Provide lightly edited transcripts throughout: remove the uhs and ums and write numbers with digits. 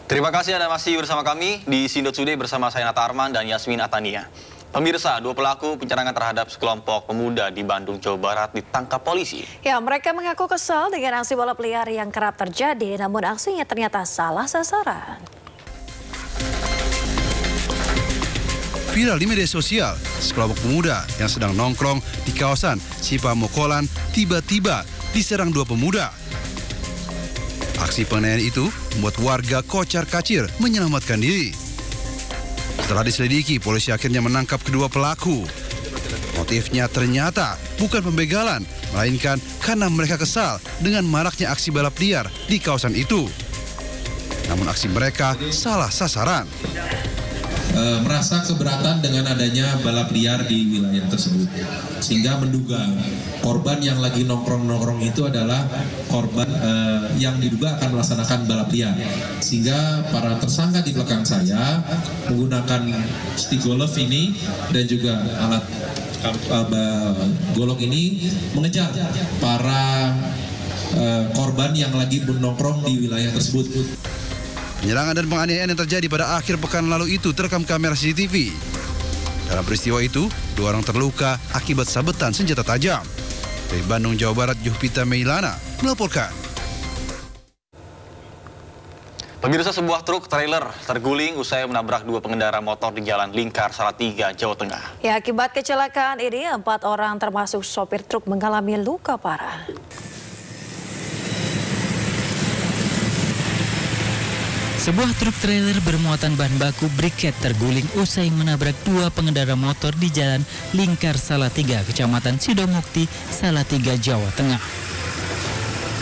Terima kasih Anda masih bersama kami di Sindo Today bersama saya Nata Arman dan Yasmin Atania. Pemirsa, 2 pelaku penyerangan terhadap sekelompok pemuda di Bandung, Jawa Barat ditangkap polisi. Ya, mereka mengaku kesal dengan aksi balap liar yang kerap terjadi, namun aksinya ternyata salah sasaran. Viral di media sosial, sekelompok pemuda yang sedang nongkrong di kawasan Cipamokolan tiba-tiba diserang 2 pemuda. Aksi penganiayaan itu membuat warga kocar-kacir menyelamatkan diri. Setelah diselidiki, polisi akhirnya menangkap kedua pelaku. Motifnya ternyata bukan pembegalan, melainkan karena mereka kesal dengan maraknya aksi balap liar di kawasan itu. Namun aksi mereka salah sasaran. Merasa keberatan dengan adanya balap liar di wilayah tersebut, sehingga menduga korban yang lagi nongkrong-nongkrong itu adalah korban yang diduga akan melaksanakan balap liar, sehingga para tersangka di belakang saya menggunakan stick golf ini dan juga alat golok ini mengejar para korban yang lagi nongkrong di wilayah tersebut. Penyerangan dan penganiayaan yang terjadi pada akhir pekan lalu itu terekam kamera CCTV. Dalam peristiwa itu, 2 orang terluka akibat sabetan senjata tajam. Dari Bandung, Jawa Barat, Juhpita Meilana melaporkan. Pemirsa, sebuah truk trailer terguling usai menabrak 2 pengendara motor di Jalan Lingkar, Salatiga, Jawa Tengah. Ya, akibat kecelakaan ini 4 orang termasuk sopir truk mengalami luka parah. Sebuah truk trailer bermuatan bahan baku briket terguling usai menabrak 2 pengendara motor di Jalan Lingkar Salatiga, Kecamatan Sidomukti, Salatiga, Jawa Tengah.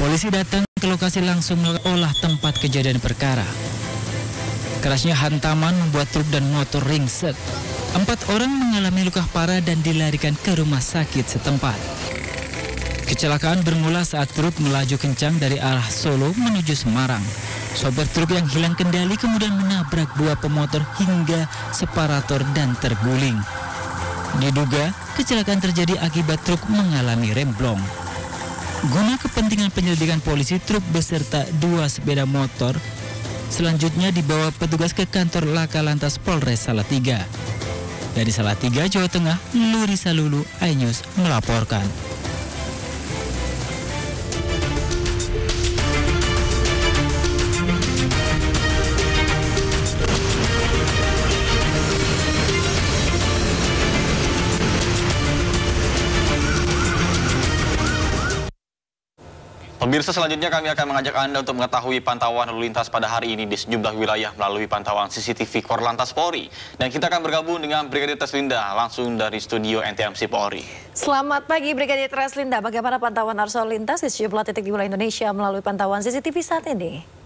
Polisi datang ke lokasi langsung mengolah tempat kejadian perkara. Kerasnya hantaman membuat truk dan motor ringsek. 4 orang mengalami luka parah dan dilarikan ke rumah sakit setempat. Kecelakaan bermula saat truk melaju kencang dari arah Solo menuju Semarang. Sopir truk yang hilang kendali kemudian menabrak 2 pemotor hingga separator dan terguling. Diduga kecelakaan terjadi akibat truk mengalami remblong. Guna kepentingan penyelidikan polisi, truk beserta 2 sepeda motor selanjutnya dibawa petugas ke kantor Laka Lantas Polres Salatiga. Dari Salatiga, Jawa Tengah, Lurisa Lulu, iNews melaporkan. Pemirsa, selanjutnya kami akan mengajak Anda untuk mengetahui pantauan lalu lintas pada hari ini di sejumlah wilayah melalui pantauan CCTV Korlantas Polri. Dan kita akan bergabung dengan Brigadir Treslinda langsung dari studio NTMC Polri. Selamat pagi Brigadir Treslinda, bagaimana pantauan arus lalu lintas di sejumlah titik di wilayah Indonesia melalui pantauan CCTV saat ini?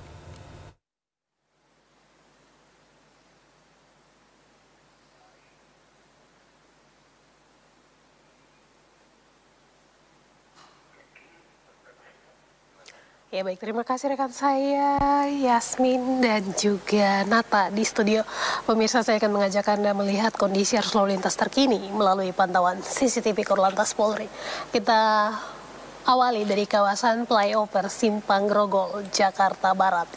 Ya baik, terima kasih rekan saya Yasmin dan juga Nata di studio. Pemirsa, saya akan mengajak Anda melihat kondisi arus lalu lintas terkini melalui pantauan CCTV Korlantas Polri. Kita awali dari kawasan flyover Simpang Grogol, Jakarta Barat.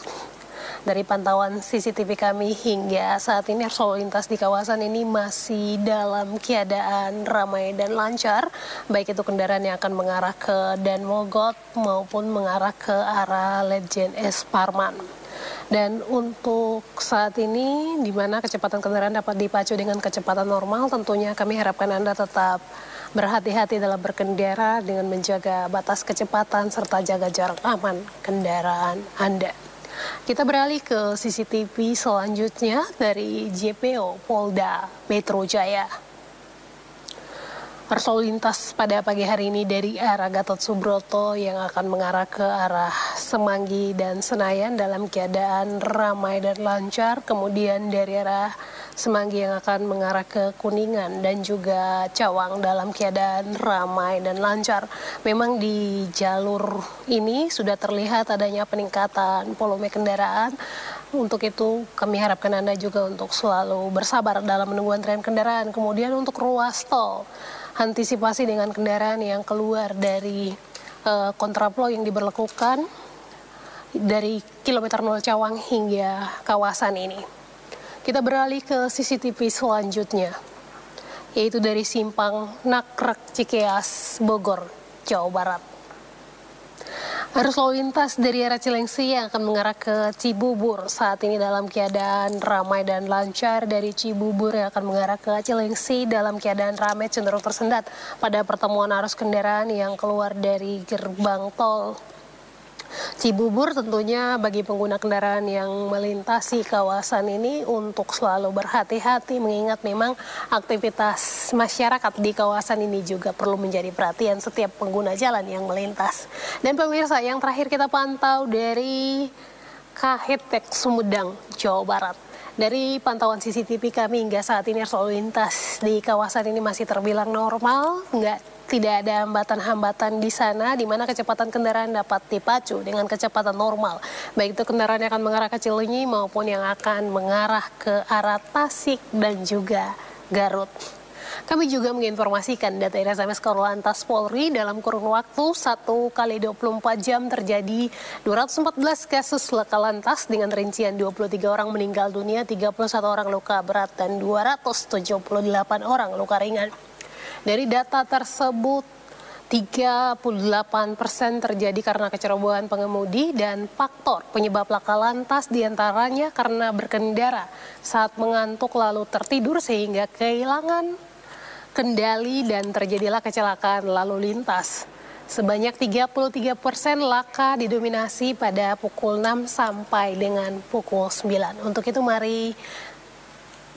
Dari pantauan CCTV kami hingga saat ini arus lalu lintas di kawasan ini masih dalam keadaan ramai dan lancar, baik itu kendaraan yang akan mengarah ke Dan Mogot maupun mengarah ke arah Ledjen S. Parman. Dan untuk saat ini di mana kecepatan kendaraan dapat dipacu dengan kecepatan normal, tentunya kami harapkan Anda tetap berhati-hati dalam berkendara dengan menjaga batas kecepatan serta jaga jarak aman kendaraan Anda. Kita beralih ke CCTV selanjutnya dari JPO Polda Metro Jaya. Arus lalu lintas pada pagi hari ini dari arah Gatot Subroto yang akan mengarah ke arah Semanggi dan Senayan dalam keadaan ramai dan lancar. Kemudian dari arah Semanggi yang akan mengarah ke Kuningan dan juga Cawang dalam keadaan ramai dan lancar. Memang di jalur ini sudah terlihat adanya peningkatan volume kendaraan. Untuk itu kami harapkan Anda juga untuk selalu bersabar dalam menunggu antrean kendaraan. Kemudian untuk ruas tol, antisipasi dengan kendaraan yang keluar dari kontraflow yang diberlakukan dari kilometer 0 Cawang hingga kawasan ini. Kita beralih ke CCTV selanjutnya, yaitu dari Simpang Nagrek Cikeas, Bogor, Jawa Barat. Arus lalu lintas dari arah Cilengsi yang akan mengarah ke Cibubur saat ini dalam keadaan ramai dan lancar. Dari Cibubur yang akan mengarah ke Cilengsi dalam keadaan ramai cenderung tersendat pada pertemuan arus kendaraan yang keluar dari gerbang tol Cibubur. Tentunya bagi pengguna kendaraan yang melintasi kawasan ini untuk selalu berhati-hati, mengingat memang aktivitas masyarakat di kawasan ini juga perlu menjadi perhatian setiap pengguna jalan yang melintas. Dan pemirsa, yang terakhir kita pantau dari Kahetek Sumedang, Jawa Barat. Dari pantauan CCTV kami hingga saat ini arus lalu lintas di kawasan ini masih terbilang normal, tidak ada hambatan-hambatan di sana, di mana kecepatan kendaraan dapat dipacu dengan kecepatan normal. Baik itu kendaraan yang akan mengarah ke Cileunyi maupun yang akan mengarah ke arah Tasik dan juga Garut. Kami juga menginformasikan data SMS Korlantas Polri dalam kurun waktu 1 kali 24 jam terjadi 214 kasus laka lantas dengan rincian 23 orang meninggal dunia, 31 orang luka berat dan 278 orang luka ringan. Dari data tersebut, 38% terjadi karena kecerobohan pengemudi dan faktor penyebab laka lantas diantaranya karena berkendara saat mengantuk lalu tertidur sehingga kehilangan kendali dan terjadilah kecelakaan lalu lintas. Sebanyak 33% laka didominasi pada pukul 6 sampai dengan pukul 9. Untuk itu mari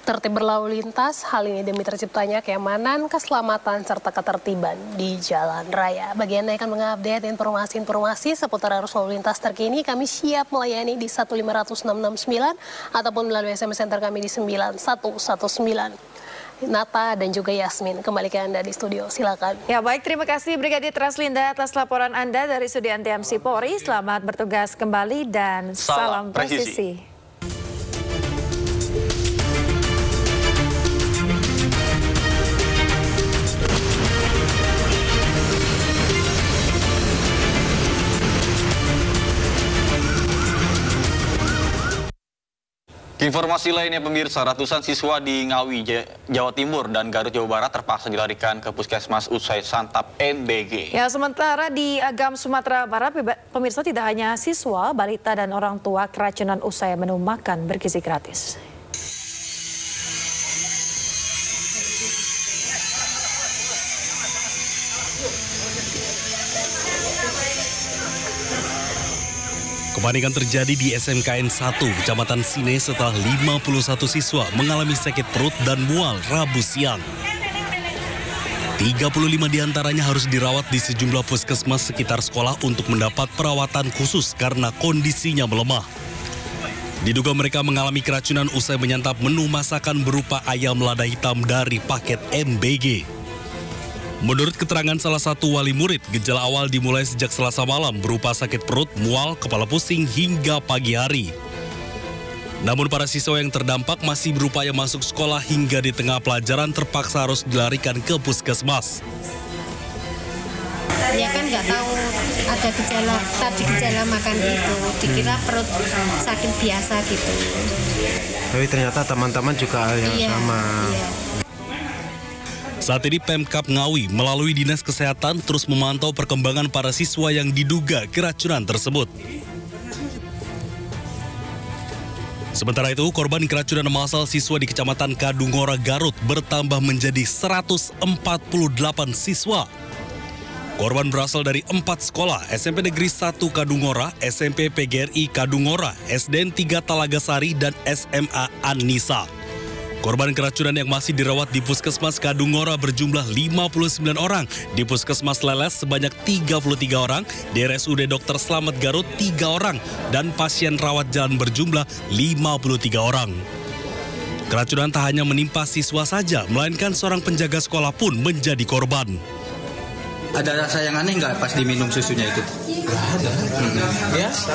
tertib berlalu lintas, hal ini demi terciptanya keamanan, keselamatan, serta ketertiban di jalan raya. Bagi Anda yang akan mengupdate informasi-informasi seputar arus lalu lintas terkini, kami siap melayani di 1500669 ataupun melalui SMS center kami di 9119. Nata dan juga Yasmin, kembali ke Anda di studio, silakan. Ya baik, terima kasih Brigadir Traslinda atas laporan Anda dari Studio Anti-MC Polri. Selamat bertugas kembali dan salam presisi. Informasi lainnya pemirsa, ratusan siswa di Ngawi, Jawa Timur dan Garut, Jawa Barat terpaksa dilarikan ke puskesmas usai santap MBG. Ya, sementara di Agam, Sumatera Barat, pemirsa tidak hanya siswa, balita dan orang tua keracunan usai menu makan bergizi gratis. Kepanikan terjadi di SMKN 1, Kecamatan Sine setelah 51 siswa mengalami sakit perut dan mual Rabu siang. 35 diantaranya harus dirawat di sejumlah puskesmas sekitar sekolah untuk mendapat perawatan khusus karena kondisinya melemah. Diduga mereka mengalami keracunan usai menyantap menu masakan berupa ayam lada hitam dari paket MBG. Menurut keterangan salah satu wali murid, gejala awal dimulai sejak Selasa malam berupa sakit perut, mual, kepala pusing hingga pagi hari. Namun para siswa yang terdampak masih berupaya masuk sekolah hingga di tengah pelajaran terpaksa harus dilarikan ke puskesmas. Ya kan nggak tahu ada gejala makan itu, dikira perut sakit biasa gitu. Tapi ternyata teman-teman juga hal yang sama. Iya. Saat ini Pemkab Ngawi melalui Dinas Kesehatan terus memantau perkembangan para siswa yang diduga keracunan tersebut. Sementara itu, korban keracunan massal siswa di Kecamatan Kadungora, Garut bertambah menjadi 148 siswa. Korban berasal dari 4 sekolah, SMP Negeri 1 Kadungora, SMP PGRI Kadungora, SDN 3 Talagasari, dan SMA An-Nisa. Korban keracunan yang masih dirawat di Puskesmas Kadungora berjumlah 59 orang, di Puskesmas Leles sebanyak 33 orang, di RSUD Dr. Slamet Garut 3 orang, dan pasien rawat jalan berjumlah 53 orang. Keracunan tak hanya menimpa siswa saja, melainkan seorang penjaga sekolah pun menjadi korban. Ada rasa yang aneh nggak pas diminum susunya itu? Nggak ada, biasa.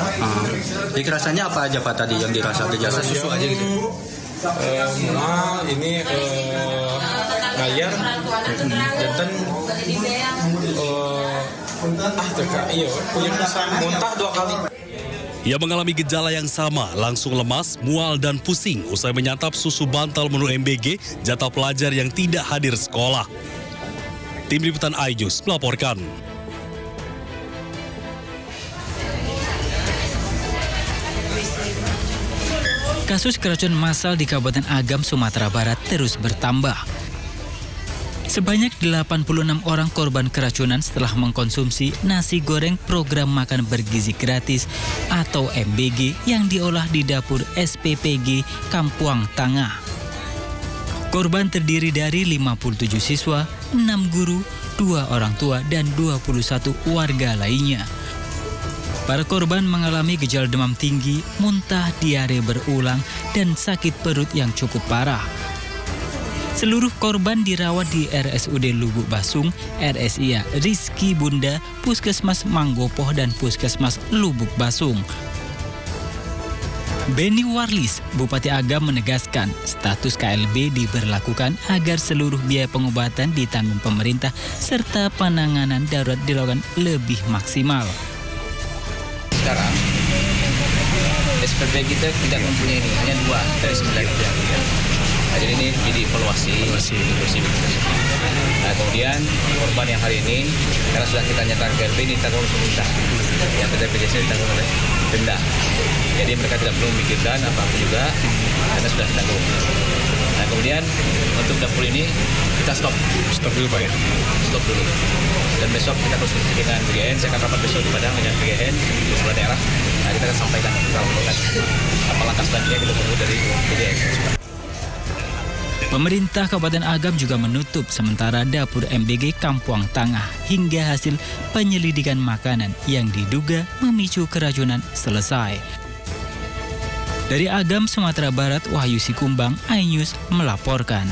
Jadi rasanya apa aja Pak tadi yang dirasa? Gejala susu aja gitu? Ini bayar jantan punya rasa muntah 2 kali. Ia mengalami gejala yang sama, langsung lemas, mual, dan pusing usai menyantap susu bantal menu MBG jatah pelajar yang tidak hadir sekolah. Tim Liputan iNews melaporkan. Kasus keracunan massal di Kabupaten Agam, Sumatera Barat terus bertambah. Sebanyak 86 orang korban keracunan setelah mengkonsumsi nasi goreng program makan bergizi gratis atau MBG yang diolah di dapur SPPG Kampuang Tangah. Korban terdiri dari 57 siswa, 6 guru, 2 orang tua, dan 21 warga lainnya. Para korban mengalami gejala demam tinggi, muntah, diare berulang, dan sakit perut yang cukup parah. Seluruh korban dirawat di RSUD Lubuk Basung, RSIA Rizky Bunda, Puskesmas Manggopoh, dan Puskesmas Lubuk Basung. Beni Warlis, Bupati Agam menegaskan status KLB diberlakukan agar seluruh biaya pengobatan ditanggung pemerintah serta penanganan darurat dilakukan lebih maksimal. Sekarang SPP kita tidak mempunyai ini, hanya 2 dari 9 yang. Jadi ini jadi evaluasi. Nah, kemudian korban yang hari ini karena sudah kita nyatakan KLB ini ditanggung oleh pemerintah, yang BPJS ditanggung oleh denda. Jadi mereka tidak perlu memikirkan apa-apa juga karena sudah ditanggung. Nah, kemudian untuk dapur ini kita stop dulu Pak ya. Stop dulu. Dan besok kita konsultasi dengan BGN, saya akan rapat besok di Padang dengan BGN di seluruh daerah. Nah, kita akan sampaikan apa langkah selanjutnya kita tunggu dari BGN. Pemerintah Kabupaten Agam juga menutup sementara dapur MBG Kampuang Tangah hingga hasil penyelidikan makanan yang diduga memicu keracunan selesai. Dari Agam, Sumatera Barat, Wahyu Sikumbang, iNews melaporkan.